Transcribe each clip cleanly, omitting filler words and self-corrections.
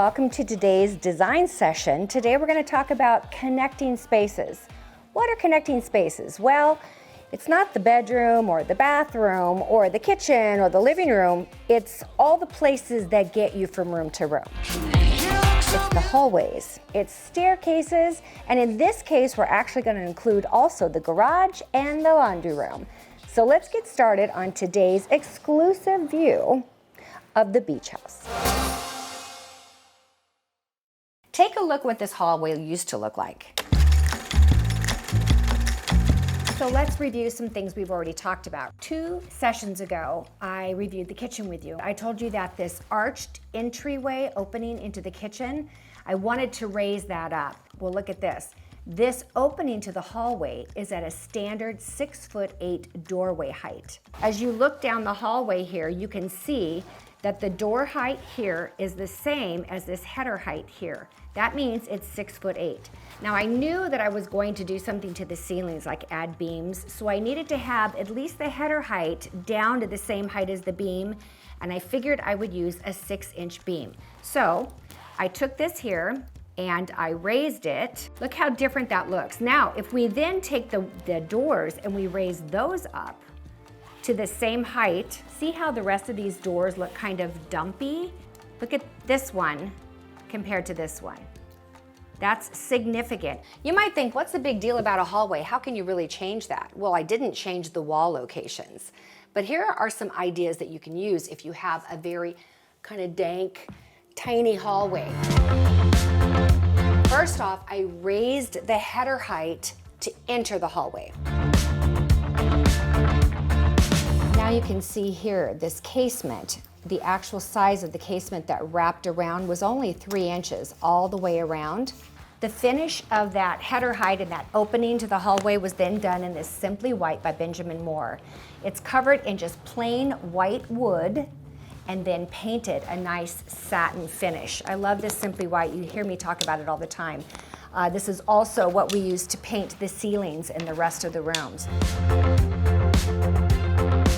welcome to today's design session. Today we're going to talk about connecting spaces. What are connecting spaces? Well, it's not the bedroom or the bathroom or the kitchen or the living room. It's all the places that get you from room to room. It's the hallways, it's staircases, and in this case, we're actually going to include also the garage and the laundry room. So let's get started on today's exclusive view of the beach house. Take a look what this hallway used to look like. So let's review some things we've already talked about. 2 sessions ago, I reviewed the kitchen with you. I told you that this arched entryway opening into the kitchen, I wanted to raise that up. Well, look at this. This opening to the hallway is at a standard 6'8" doorway height. As you look down the hallway here, you can see that the door height here is the same as this header height here. That means it's 6'8". Now I knew that I was going to do something to the ceilings, like add beams, so I needed to have at least the header height down to the same height as the beam, and I figured I would use a 6-inch beam. So I took this here and I raised it. Look how different that looks. Now, if we then take the doors and we raise those up to the same height, see how the rest of these doors look kind of dumpy? Look at this one compared to this one. That's significant. You might think, what's the big deal about a hallway? How can you really change that? Well, I didn't change the wall locations, but here are some ideas that you can use if you have a very kind of dank, tiny hallway. First off, I raised the header height to enter the hallway. Now you can see here, this casement, the actual size of the casement that wrapped around was only 3 inches all the way around. The finish of that header height and that opening to the hallway was then done in this Simply White by Benjamin Moore. It's covered in just plain white wood and then painted a nice satin finish. I love this Simply White. You hear me talk about it all the time. This is also what we use to paint the ceilings in the rest of the rooms.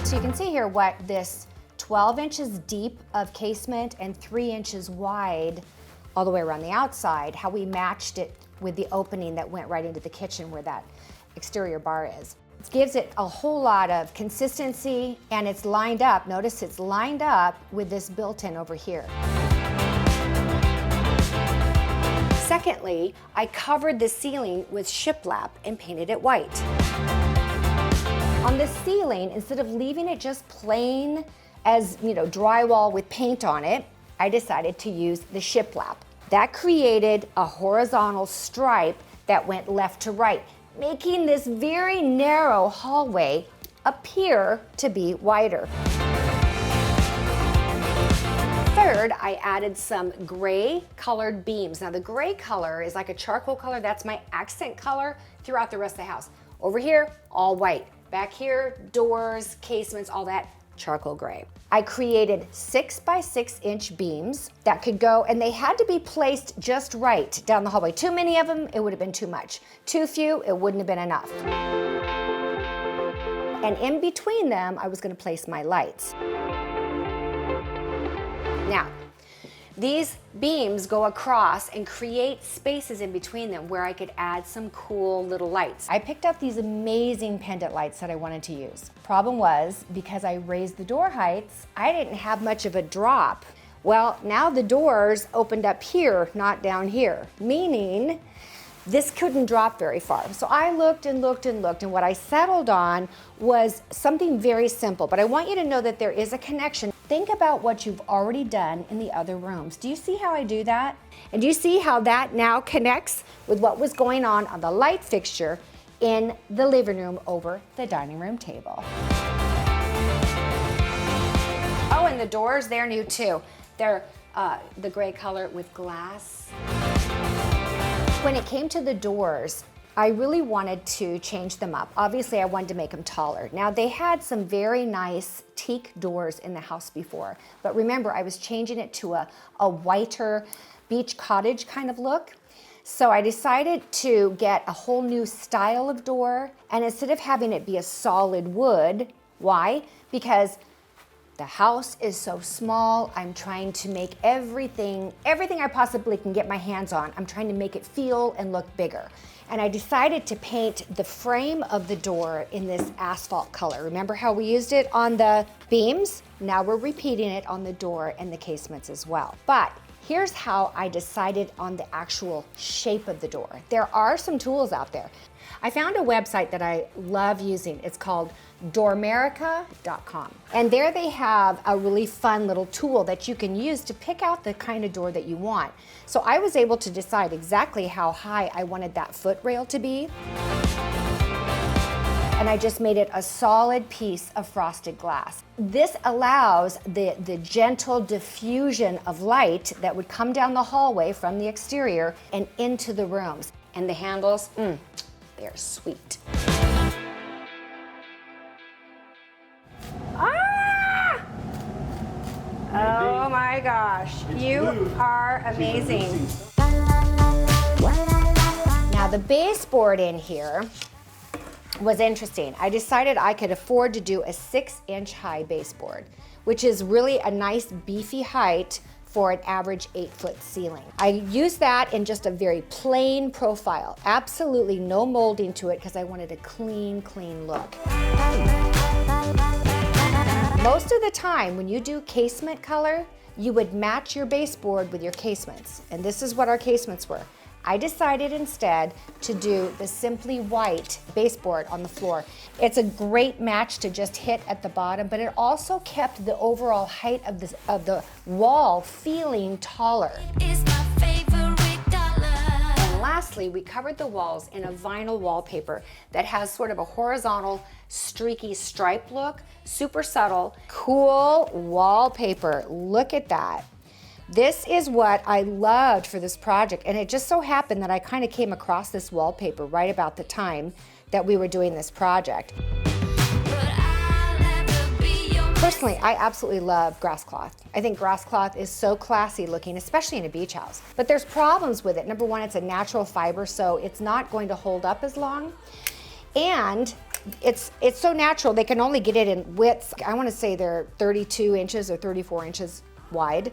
So you can see here what this 12 inches deep of casement and 3 inches wide all the way around the outside, how we matched it with the opening that went right into the kitchen where that exterior bar is. It gives it a whole lot of consistency, and it's lined up. Notice it's lined up with this built-in over here. Secondly, I covered the ceiling with shiplap and painted it white. On the ceiling, instead of leaving it just plain as, drywall with paint on it, I decided to use the shiplap. That created a horizontal stripe that went left to right, making this very narrow hallway appear to be wider. Third, I added some gray colored beams. Now the gray color is like a charcoal color. That's my accent color throughout the rest of the house. Over here, all white. Back here, doors, casements, all that, charcoal gray. I created 6 by 6 inch beams that could go, and they had to be placed just right down the hallway. Too many of them, it would have been too much. Too few, it wouldn't have been enough. And in between them, I was going to place my lights. Now, these beams go across and create spaces in between them where I could add some cool little lights. I picked up these amazing pendant lights that I wanted to use. Problem was, because I raised the door heights, I didn't have much of a drop. Well, now the doors opened up here, not down here, meaning this couldn't drop very far. So I looked and looked and looked, and what I settled on was something very simple, but I want you to know that there is a connection. Think about what you've already done in the other rooms. Do you see how I do that? And do you see how that now connects with what was going on the light fixture in the living room over the dining room table? Oh, and the doors, they're new too. They're the gray color with glass. When it came to the doors, I really wanted to change them up. Obviously, I wanted to make them taller. Now, they had some very nice teak doors in the house before, but remember, I was changing it to a whiter beach cottage kind of look. So I decided to get a whole new style of door, and instead of having it be a solid wood, why? Because The house is so small. I'm trying to make everything I possibly can get my hands on, I'm trying to make it feel and look bigger. And I decided to paint the frame of the door in this asphalt color. Remember how we used it on the beams? Now we're repeating it on the door and the casements as well. But here's how I decided on the actual shape of the door. There are some tools out there. I found a website that I love using. It's called Doormerica.com. And there they have a really fun little tool that you can use to pick out the kind of door that you want. So I was able to decide exactly how high I wanted that foot rail to be. And I just made it a solid piece of frosted glass. This allows the gentle diffusion of light that would come down the hallway from the exterior and into the rooms. And the handles, they're sweet. Ah! Oh my gosh, you are amazing. Now the baseboard in here was interesting. I decided I could afford to do a 6-inch high baseboard, which is really a nice beefy height for an average 8-foot ceiling. I used that in just a very plain profile. Absolutely no molding to it because I wanted a clean look. Most of the time when you do casement color, you would match your baseboard with your casements. And this is what our casements were. I decided instead to do the simply white baseboard on the floor. It's a great match to just hit at the bottom, but it also kept the overall height of the wall feeling taller. And lastly, we covered the walls in a vinyl wallpaper that has sort of a horizontal, streaky stripe look, super subtle, cool wallpaper. Look at that. This is what I loved for this project, and it just so happened that I kind of came across this wallpaper right about the time that we were doing this project. Personally, I absolutely love grass cloth. I think grass cloth is so classy looking, especially in a beach house. But there's problems with it. Number one, it's a natural fiber, so it's not going to hold up as long. And it's so natural, they can only get it in widths. I want to say they're 32 inches or 34 inches wide.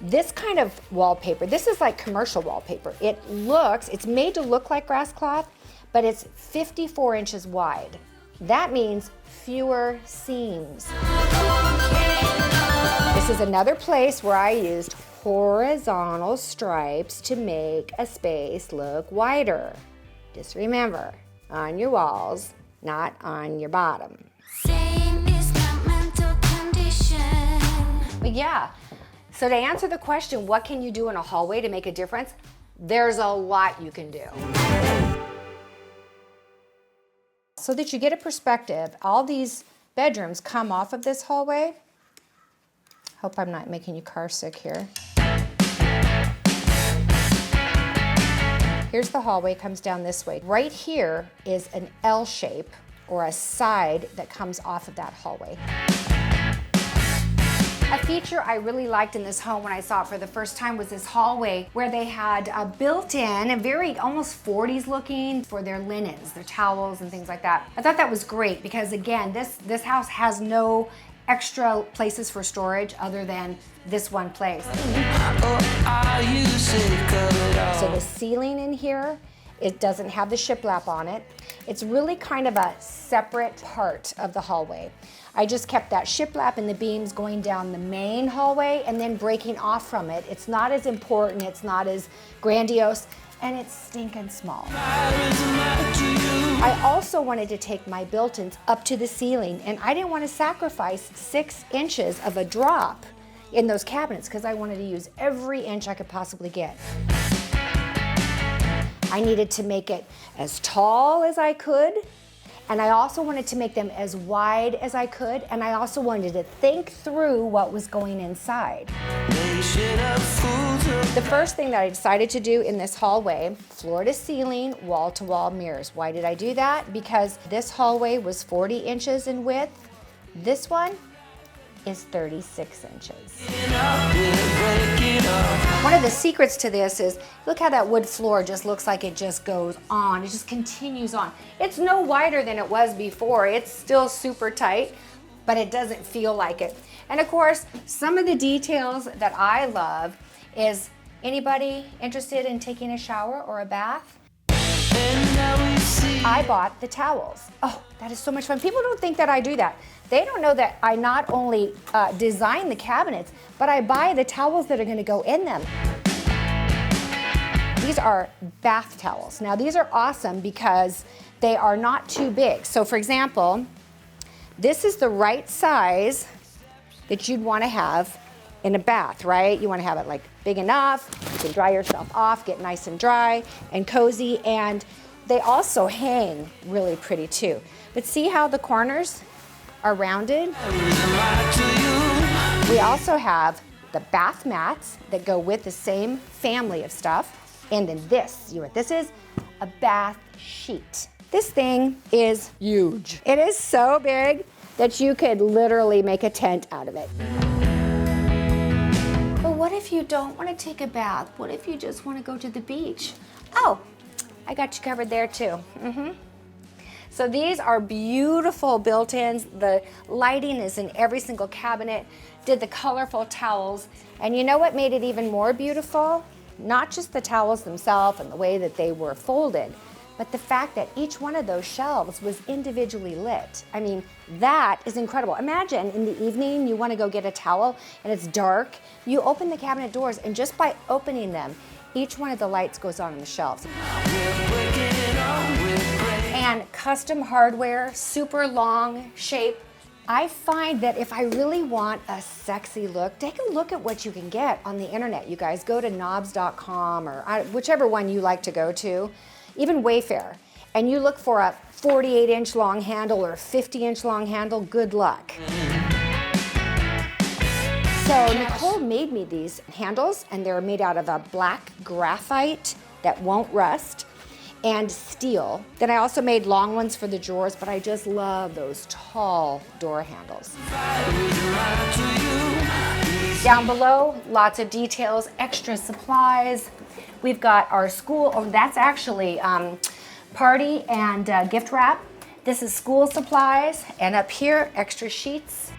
This kind of wallpaper, this is like commercial wallpaper. It's made to look like grass cloth, but it's 54 inches wide. That means fewer seams. This is another place where I used horizontal stripes to make a space look wider. Just remember, on your walls, not on your bottom. Same is not mental condition. But yeah. So to answer the question, what can you do in a hallway to make a difference? There's a lot you can do. So that you get a perspective, all these bedrooms come off of this hallway. Hope I'm not making you car sick here. Here's the hallway, comes down this way. Right here is an L shape or a side that comes off of that hallway. A feature I really liked in this home when I saw it for the first time was this hallway where they had built-in and very almost 40s looking for their linens, their towels and things like that. I thought that was great because again, this house has no extra places for storage other than this one place. So the ceiling in here, it doesn't have the shiplap on it. It's really kind of a separate part of the hallway. I just kept that shiplap and the beams going down the main hallway and then breaking off from it. It's not as important, it's not as grandiose, and it's stinking small. I also wanted to take my built-ins up to the ceiling, and I didn't want to sacrifice 6 inches of a drop in those cabinets because I wanted to use every inch I could possibly get. I needed to make it as tall as I could, and I also wanted to make them as wide as I could, and I also wanted to think through what was going inside. The first thing that I decided to do in this hallway, floor to ceiling, wall to wall mirrors. Why did I do that? Because this hallway was 40 inches in width. This one is 36 inches. One of the secrets to this is, look how that wood floor just looks like it just goes on. It just continues on. It's no wider than it was before. It's still super tight, but it doesn't feel like it. And of course, some of the details that I love is, anybody interested in taking a shower or a bath? I bought the towels. Oh, that is so much fun. People don't think that I do that. They don't know that I not only design the cabinets, but I buy the towels that are gonna go in them. These are bath towels. Now these are awesome because they are not too big. So for example, this is the right size that you'd wanna have in a bath, right? You wanna have it like big enough, you can dry yourself off, get nice and dry and cozy, and they also hang really pretty too. But see how the corners are rounded? We also have the bath mats that go with the same family of stuff. And then this, see what this is? A bath sheet. This thing is huge. It is so big that you could literally make a tent out of it. But what if you don't want to take a bath? What if you just want to go to the beach? Oh, I got you covered there too. So these are beautiful built-ins. The lighting is in every single cabinet. Did the colorful towels. And you know what made it even more beautiful? Not just the towels themselves and the way that they were folded, but the fact that each one of those shelves was individually lit. I mean, that is incredible. Imagine in the evening you want to go get a towel and it's dark. You open the cabinet doors and just by opening them, each one of the lights goes on the shelves. And custom hardware, super long shape. I find that if I really want a sexy look, take a look at what you can get on the internet. You guys go to knobs.com or whichever one you like to go to, even Wayfair, and you look for a 48-inch long handle or a 50-inch long handle, good luck. So Nicole made me these handles, and they're made out of a black graphite that won't rust, and steel. Then I also made long ones for the drawers, but I just love those tall door handles. Down below, lots of details, extra supplies. We've got our school, oh, that's actually party and gift wrap. This is school supplies, and up here, extra sheets.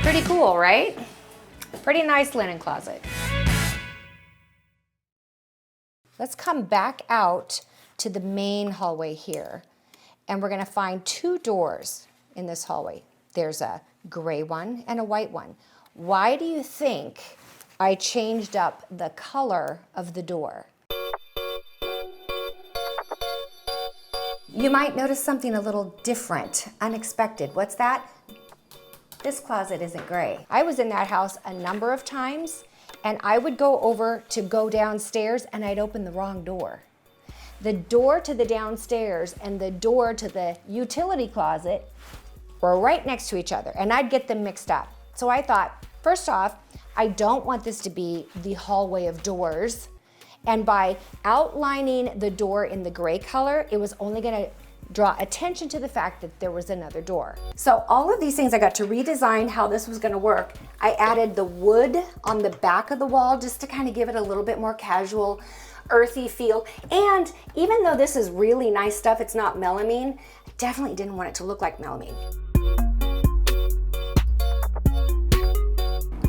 Pretty cool, right? Pretty nice linen closet. Let's come back out to the main hallway here, and we're gonna find two doors in this hallway. There's a gray one and a white one. Why do you think I changed up the color of the door? You might notice something a little different, unexpected. What's that? This closet isn't gray. I was in that house a number of times, and I would go over to go downstairs and I'd open the wrong door. The door to the downstairs and the door to the utility closet were right next to each other, and I'd get them mixed up. So I thought, first off, I don't want this to be the hallway of doors. And by outlining the door in the gray color, it was only gonna draw attention to the fact that there was another door. So all of these things, I got to redesign how this was gonna work. I added the wood on the back of the wall just to kind of give it a little bit more casual, earthy feel. And even though this is really nice stuff, it's not melamine, I definitely didn't want it to look like melamine.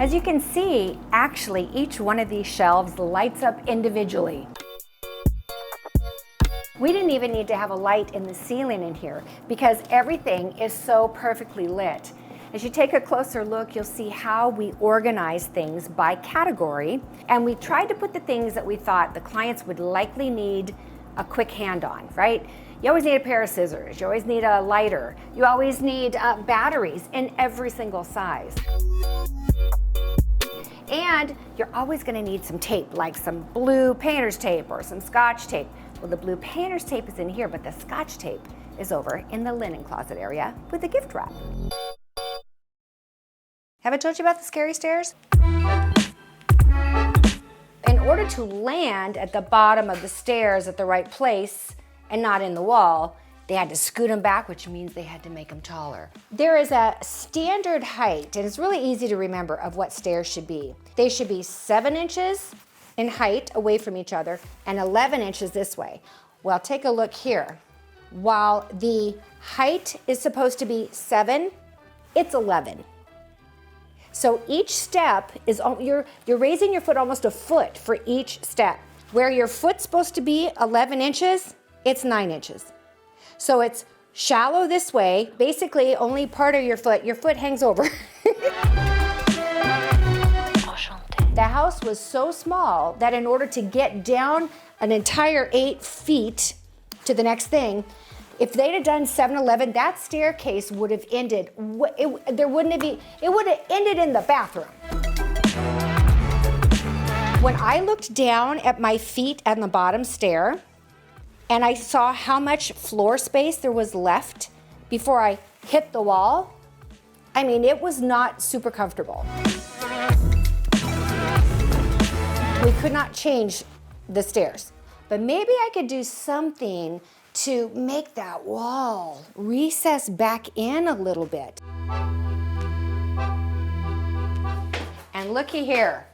As you can see, actually each one of these shelves lights up individually. We didn't even need to have a light in the ceiling in here because everything is so perfectly lit. As you take a closer look, you'll see how we organize things by category, and we tried to put the things that we thought the clients would likely need a quick hand on, right? You always need a pair of scissors, you always need a lighter, you always need batteries in every single size. And you're always gonna need some tape, like some blue painter's tape or some Scotch tape. Well, the blue painter's tape is in here, but the Scotch tape is over in the linen closet area with the gift wrap. Have I told you about the scary stairs? In order to land at the bottom of the stairs at the right place and not in the wall, they had to scoot them back, which means they had to make them taller. There is a standard height, and it's really easy to remember, of what stairs should be. They should be 7 inches in height away from each other and 11 inches this way. Well, take a look here. While the height is supposed to be 7, it's 11. So each step is, you're raising your foot almost a foot for each step. Where your foot's supposed to be 11 inches, it's 9 inches. So it's shallow this way, basically only part of your foot hangs over. The house was so small that in order to get down an entire 8 feet to the next thing, if they'd have done 7-Eleven, that staircase would have ended, it would have ended in the bathroom. When I looked down at my feet on the bottom stair, and I saw how much floor space there was left before I hit the wall, I mean, it was not super comfortable. We could not change the stairs, but maybe I could do something to make that wall recess back in a little bit. And looky here,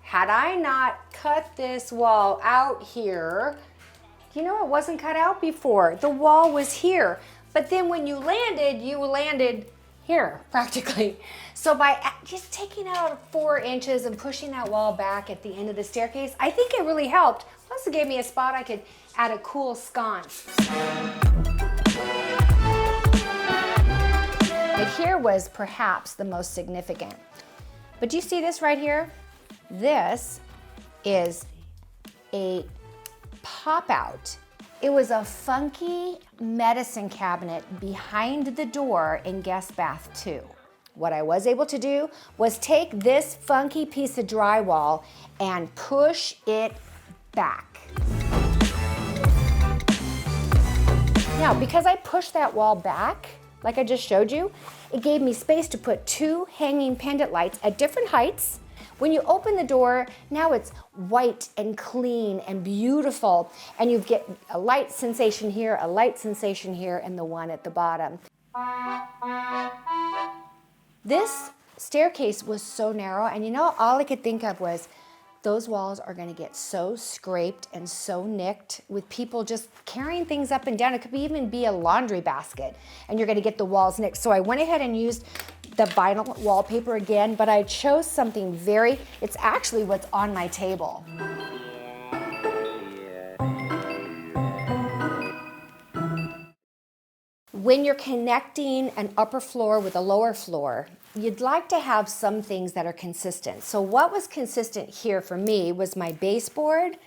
had I not cut this wall out here, you know, it wasn't cut out before. The wall was here, but then when you landed here, practically. So by just taking out 4 inches and pushing that wall back at the end of the staircase, I think it really helped. Plus it gave me a spot I could add a cool sconce. But here was perhaps the most significant. But do you see this right here? This is a pop-out. It was a funky medicine cabinet behind the door in guest bath 2. What I was able to do was take this funky piece of drywall and push it back. Now, because I pushed that wall back, like I just showed you, it gave me space to put 2 hanging pendant lights at different heights. When you open the door, now it's white and clean and beautiful, and you get a light sensation here, a light sensation here, and the one at the bottom. This staircase was so narrow, and you know, all I could think of was, those walls are gonna get so scraped and so nicked with people just carrying things up and down. It could even be a laundry basket, and you're gonna get the walls nicked. So I went ahead and used the vinyl wallpaper again, but I chose something it's actually what's on my table. When you're connecting an upper floor with a lower floor, you'd like to have some things that are consistent. So what was consistent here for me was my baseboard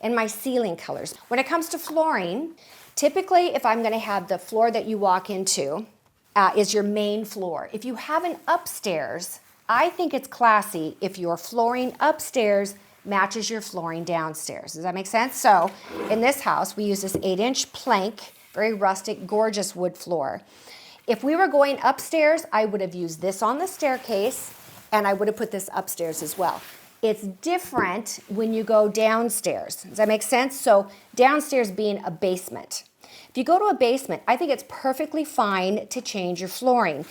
and my ceiling colors. When it comes to flooring, typically if I'm gonna have the floor that you walk into, is your main floor. If you have an upstairs, I think it's classy if your flooring upstairs matches your flooring downstairs. Does that make sense? So in this house, we use this 8-inch plank, very rustic, gorgeous wood floor. If we were going upstairs, I would have used this on the staircase, and I would have put this upstairs as well. It's different when you go downstairs. Does that make sense? So downstairs being a basement. If you go to a basement, I think it's perfectly fine to change your flooring.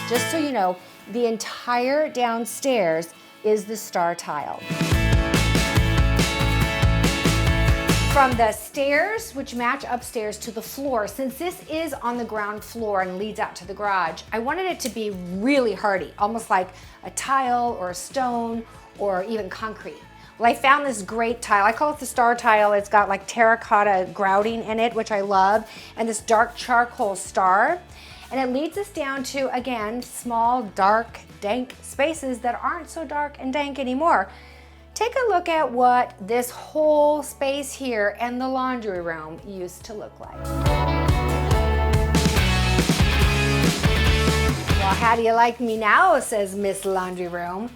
Just so you know, the entire downstairs is the star tile. From the stairs, which match upstairs, to the floor, since this is on the ground floor and leads out to the garage, I wanted it to be really hardy, almost like a tile or a stone or even concrete. Well, I found this great tile. I call it the star tile. It's got like terracotta grouting in it, which I love, and this dark charcoal star. And it leads us down to, again, small, dark, dank spaces that aren't so dark and dank anymore. Take a look at what this whole space here and the laundry room used to look like. Well, how do you like me now, says Miss Laundry Room.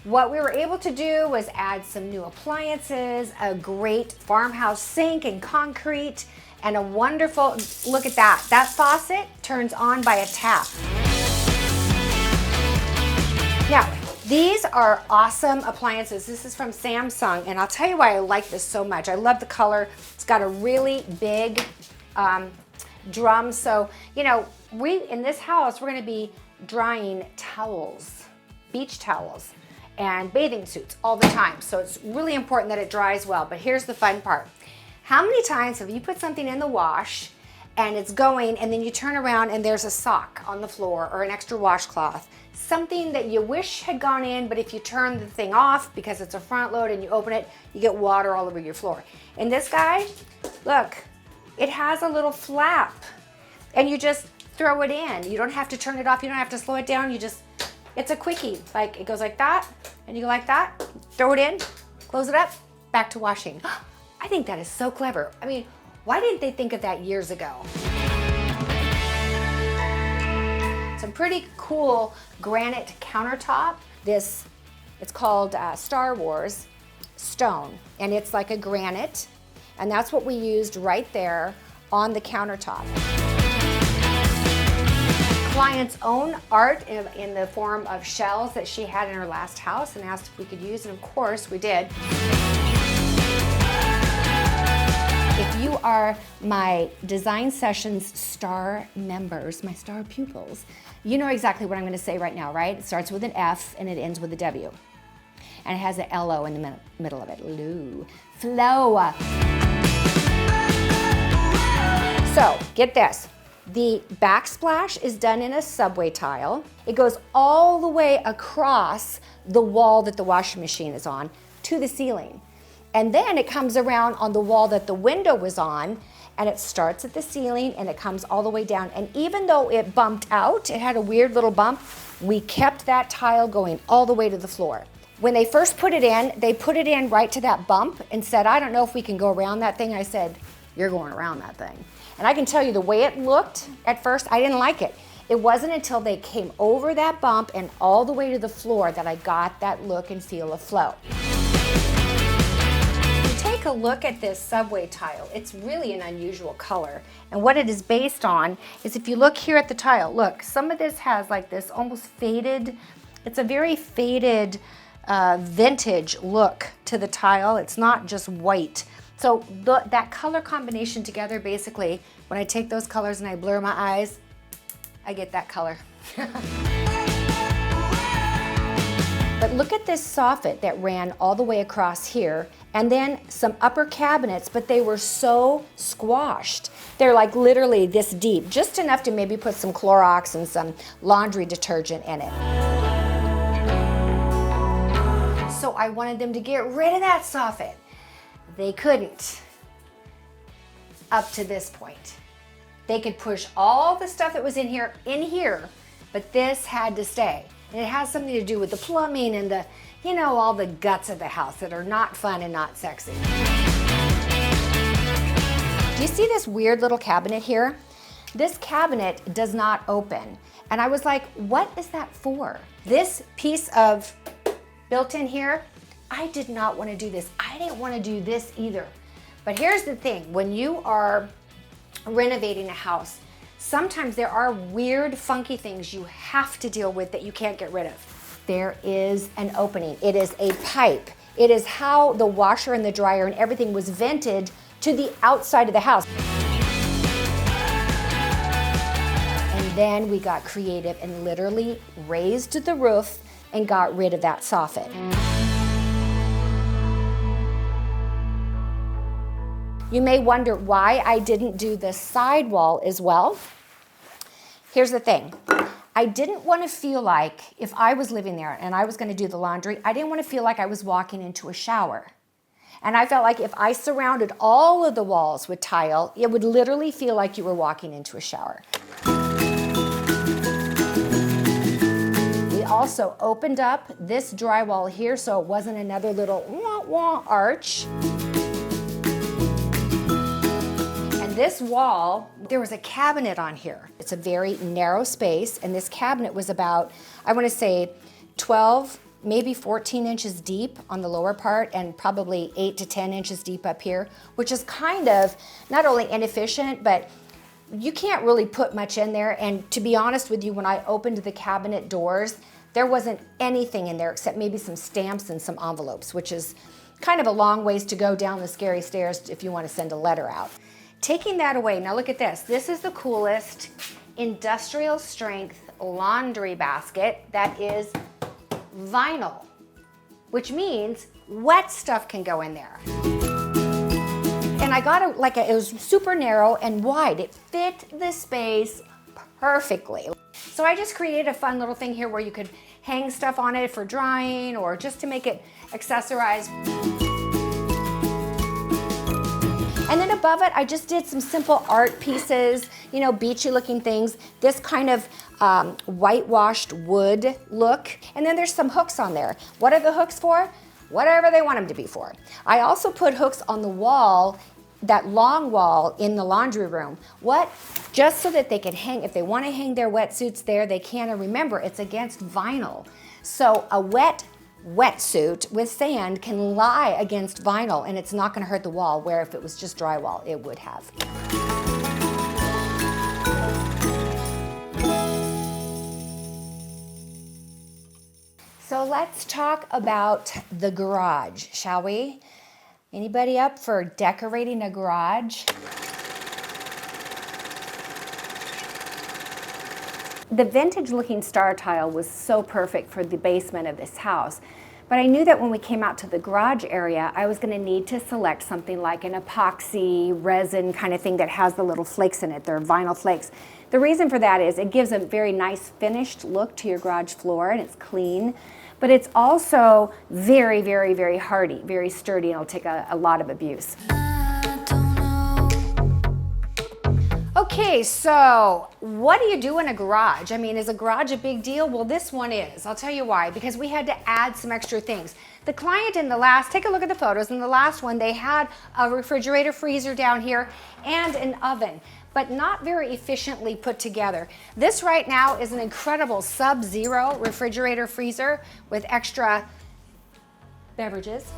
What we were able to do was add some new appliances, a great farmhouse sink and concrete, and a wonderful, look at that. That faucet turns on by a tap. Now, these are awesome appliances. This is from Samsung, and I'll tell you why I like this so much. I love the color. It's got a really big drum. So, you know, in this house, we're gonna be drying towels, beach towels, and bathing suits all the time. So it's really important that it dries well. But here's the fun part. How many times have you put something in the wash and it's going, and then you turn around and there's a sock on the floor or an extra washcloth, something that you wish had gone in, but if you turn the thing off because it's a front load and you open it, you get water all over your floor. And this guy, look, it has a little flap and you just throw it in. You don't have to turn it off. You don't have to slow it down. It's a quickie. Like, it goes like that, and you go like that, throw it in, close it up, back to washing. I think that is so clever. I mean, why didn't they think of that years ago? Some pretty cool granite countertop. It's called Star Wars Stone, and it's like a granite, and that's what we used right there on the countertop. Client's own art in the form of shells that she had in her last house and asked if we could use, and of course we did. If you are my Design Sessions star members, my star pupils, you know exactly what I'm going to say right now, right? It starts with an F and it ends with a W. And it has an L-O in the middle of it. Lou. Flow. So, get this. The backsplash is done in a subway tile. It goes all the way across the wall that the washing machine is on to the ceiling. And then it comes around on the wall that the window was on, and it starts at the ceiling and it comes all the way down. And even though it bumped out, it had a weird little bump, we kept that tile going all the way to the floor. When they first put it in, they put it in right to that bump and said, I don't know if we can go around that thing. I said, you're going around that thing. And I can tell you the way it looked at first, I didn't like it. It wasn't until they came over that bump and all the way to the floor that I got that look and feel of flow. Take a look at this subway tile. It's really an unusual color. And what it is based on is, if you look here at the tile, look, some of this has like this almost faded, it's a very faded vintage look to the tile. It's not just white. So that color combination together, basically, when I take those colors and I blur my eyes, I get that color. But look at this soffit that ran all the way across here, and then some upper cabinets, but they were so squashed. They're like literally this deep, just enough to maybe put some Clorox and some laundry detergent in it. So I wanted them to get rid of that soffit. They couldn't, up to this point. They could push all the stuff that was in here, but this had to stay. And it has something to do with the plumbing and the, you know, all the guts of the house that are not fun and not sexy. Do you see this weird little cabinet here? This cabinet does not open. And I was like, what is that for? This piece of built-in here, I did not want to do this. I didn't want to do this either. But here's the thing, when you are renovating a house, sometimes there are weird, funky things you have to deal with that you can't get rid of. There is an opening. It is a pipe. It is how the washer and the dryer and everything was vented to the outside of the house. And then we got creative and literally raised the roof and got rid of that soffit. You may wonder why I didn't do the sidewall as well. Here's the thing. I didn't want to feel like, if I was living there and I was going to do the laundry, I didn't want to feel like I was walking into a shower. And I felt like if I surrounded all of the walls with tile, it would literally feel like you were walking into a shower. We also opened up this drywall here so it wasn't another little wah-wah arch. This wall, there was a cabinet on here. It's a very narrow space, and this cabinet was about, I want to say 12, maybe 14 inches deep on the lower part, and probably 8 to 10 inches deep up here, which is kind of not only inefficient, but you can't really put much in there. And to be honest with you, when I opened the cabinet doors, there wasn't anything in there except maybe some stamps and some envelopes, which is kind of a long ways to go down the scary stairs if you want to send a letter out. Taking that away, now look at this. This is the coolest industrial strength laundry basket that is vinyl, which means wet stuff can go in there. And I got it was super narrow and wide. It fit the space perfectly. So I just created a fun little thing here where you could hang stuff on it for drying or just to make it accessorized. And then above it, I just did some simple art pieces, you know, beachy looking things, this kind of whitewashed wood look. And then there's some hooks on there. What are the hooks for? Whatever they want them to be for. I also put hooks on the wall, that long wall in the laundry room. What? Just so that they can hang, if they want to hang their wetsuits there, they can. And remember, it's against vinyl. So a wetsuit with sand can lie against vinyl and it's not going to hurt the wall, where if it was just drywall, it would have. So let's talk about the garage, shall we? Anybody up for decorating a garage? The vintage looking star tile was so perfect for the basement of this house. But I knew that when we came out to the garage area, I was gonna need to select something like an epoxy resin kind of thing that has the little flakes in it. They're vinyl flakes. The reason for that is it gives a very nice finished look to your garage floor and it's clean. But it's also very, very, very hardy, very sturdy, and it'll take a lot of abuse. Okay, so what do you do in a garage? I mean, is a garage a big deal? Well, this one is. I'll tell you why, because we had to add some extra things. The client in the last, take a look at the photos, in the last one, they had a refrigerator freezer down here and an oven, but not very efficiently put together. This right now is an incredible sub-zero refrigerator freezer with extra beverages.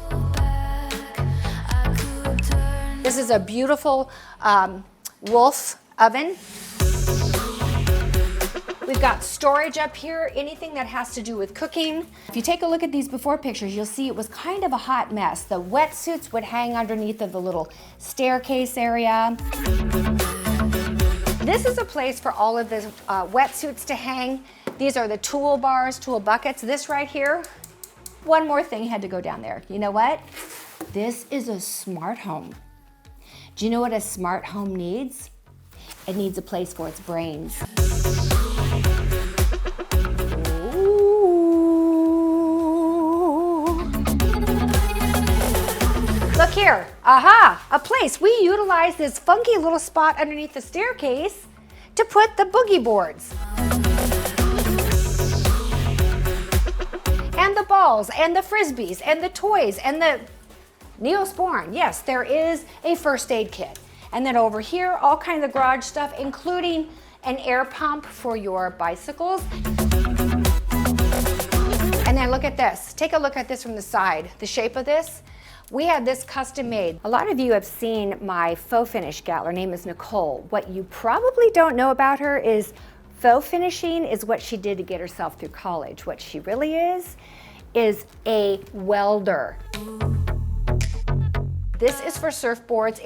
This is a beautiful Wolf oven. We've got storage up here, anything that has to do with cooking. If you take a look at these before pictures, you'll see it was kind of a hot mess. The wetsuits would hang underneath of the little staircase area. This is a place for all of the wetsuits to hang. These are the tool bars, tool buckets. This right here, one more thing had to go down there. You know what? This is a smart home. Do you know what a smart home needs? It needs a place for its brains. Ooh. Look here, aha, a place. We utilize this funky little spot underneath the staircase to put the boogie boards. And the balls, and the frisbees, and the toys, and the Neosporin. Yes, there is a first aid kit. And then over here, all kinds of garage stuff, including an air pump for your bicycles. And then look at this. Take a look at this from the side. The shape of this. We had this custom made. A lot of you have seen my faux finish gal. Her name is Nicole. What you probably don't know about her is faux finishing is what she did to get herself through college. What she really is a welder. This is for surfboards.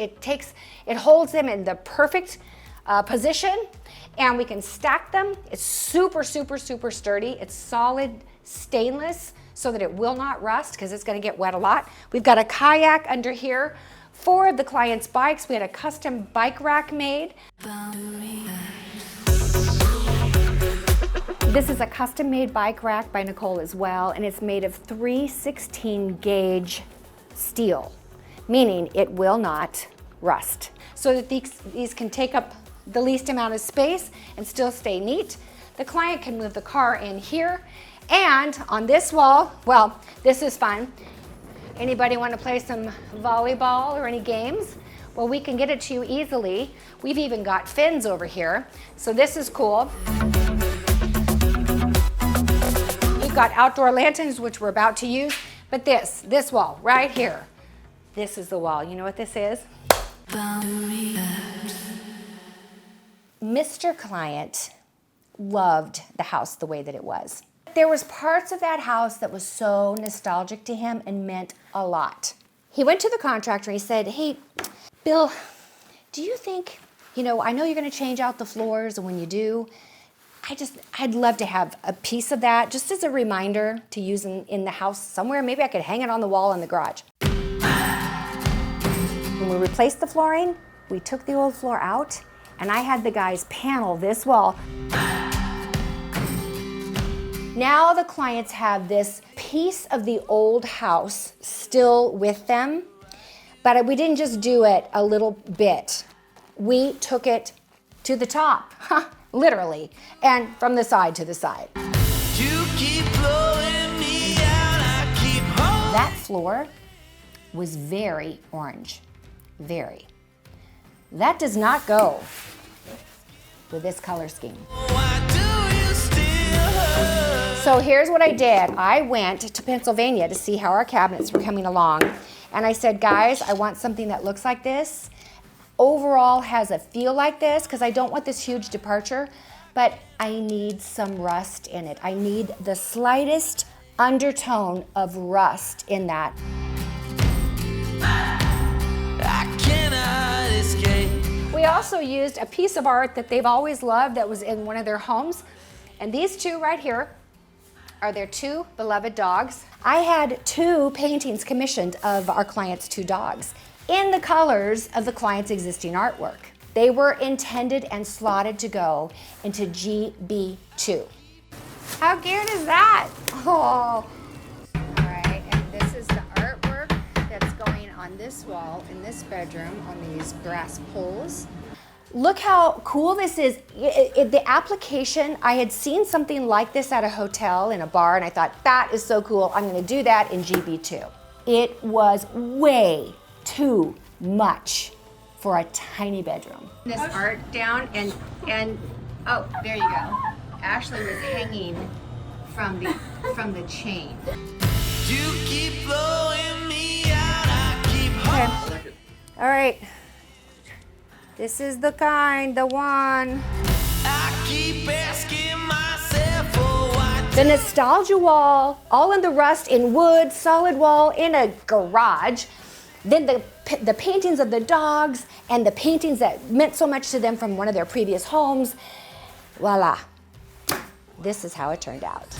It holds them in the perfect position, and we can stack them. It's super, super, super sturdy. It's solid stainless so that it will not rust because it's gonna get wet a lot. We've got a kayak under here for the client's bikes. We had a custom bike rack made. This is a custom made bike rack by Nicole as well, and it's made of 3/16 gauge steel, meaning it will not rust. So that these can take up the least amount of space and still stay neat. The client can move the car in here. And on this wall, well, this is fun. Anybody want to play some volleyball or any games? Well, we can get it to you easily. We've even got fins over here. So this is cool. We've got outdoor lanterns, which we're about to use. But this wall right here, this is the wall. You know what this is? Mr. Client loved the house the way that it was. There was parts of that house that was so nostalgic to him and meant a lot. He went to the contractor and he said, hey, Bill, do you think, I know you're gonna change out the floors, and when you do, I'd love to have a piece of that just as a reminder to use in the house somewhere. Maybe I could hang it on the wall in the garage. When we replaced the flooring, we took the old floor out, and I had the guys panel this wall. Now the clients have this piece of the old house still with them, but we didn't just do it a little bit. We took it to the top, literally, and from the side to the side. You keep blowing me out, I keep holding. That floor was very orange, very. That does not go with this color scheme. So here's what I did. I went to Pennsylvania to see how our cabinets were coming along. And I said, guys, I want something that looks like this. Overall has a feel like this, because I don't want this huge departure, but I need some rust in it. I need the slightest undertone of rust in that. I cannot escape. We also used a piece of art that they've always loved that was in one of their homes. And these two right here are their two beloved dogs. I had two paintings commissioned of our clients' two dogs in the colors of the client's existing artwork. They were intended and slotted to go into GB2. How cute is that? Oh. All right, and this is the artwork that's going on this wall in this bedroom on these brass poles. Look how cool this is. The application, I had seen something like this at a hotel in a bar, and I thought, that is so cool. I'm gonna do that in GB2. It was way too much for a tiny bedroom. This art down, and oh, there you go. Ashley was hanging from the chain. You keep blowing me out, I keep holding. Okay. All right. This is the kind, the one. I keep asking myself for what. The nostalgia wall, all in the rust, in wood, solid wall, in a garage. Then the paintings of the dogs and the paintings that meant so much to them from one of their previous homes. Voila. This is how it turned out.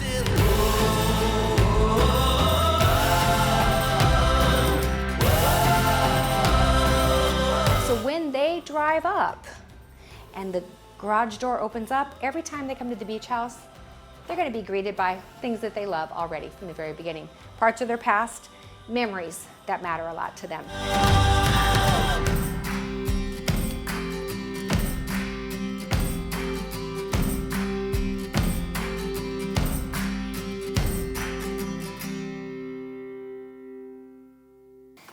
So when they drive up and the garage door opens up, every time they come to the beach house, they're going to be greeted by things that they love already from the very beginning. Parts of their past, memories that matter a lot to them.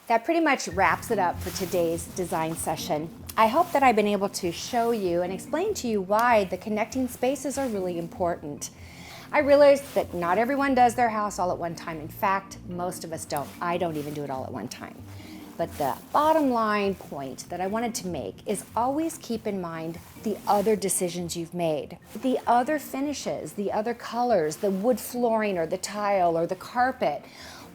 That pretty much wraps it up for today's design session. I hope that I've been able to show you and explain to you why the connecting spaces are really important. I realize that not everyone does their house all at one time. In fact, most of us don't. I don't even do it all at one time. But the bottom line point that I wanted to make is always keep in mind the other decisions you've made, the other finishes, the other colors, the wood flooring or the tile or the carpet.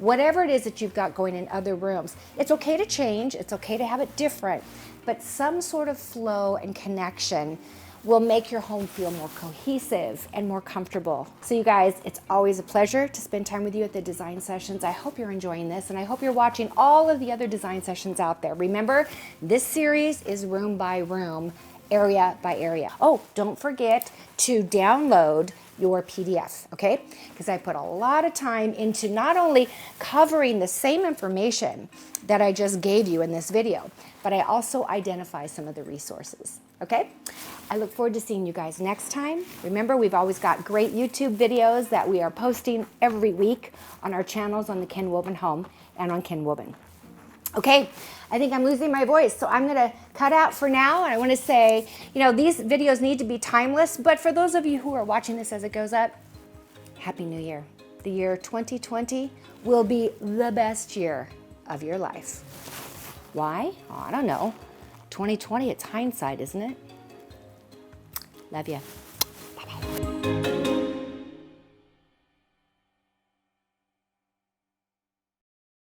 Whatever it is that you've got going in other rooms, it's okay to change, it's okay to have it different, but some sort of flow and connection will make your home feel more cohesive and more comfortable. So you guys, it's always a pleasure to spend time with you at the design sessions. I hope you're enjoying this, and I hope you're watching all of the other design sessions out there. Remember, this series is room by room, area by area. Oh, don't forget to download your PDF, okay? Because I put a lot of time into not only covering the same information that I just gave you in this video, but I also identify some of the resources, okay? I look forward to seeing you guys next time. Remember, we've always got great YouTube videos that we are posting every week on our channels on the Ken Woven Home and on Ken Woven. Okay, I think I'm losing my voice, so I'm gonna cut out for now, and I wanna say, you know, these videos need to be timeless, but for those of you who are watching this as it goes up, Happy New Year. The year 2020 will be the best year of your life. Why? Oh, I don't know. 2020, it's hindsight, isn't it? Love you. Bye-bye.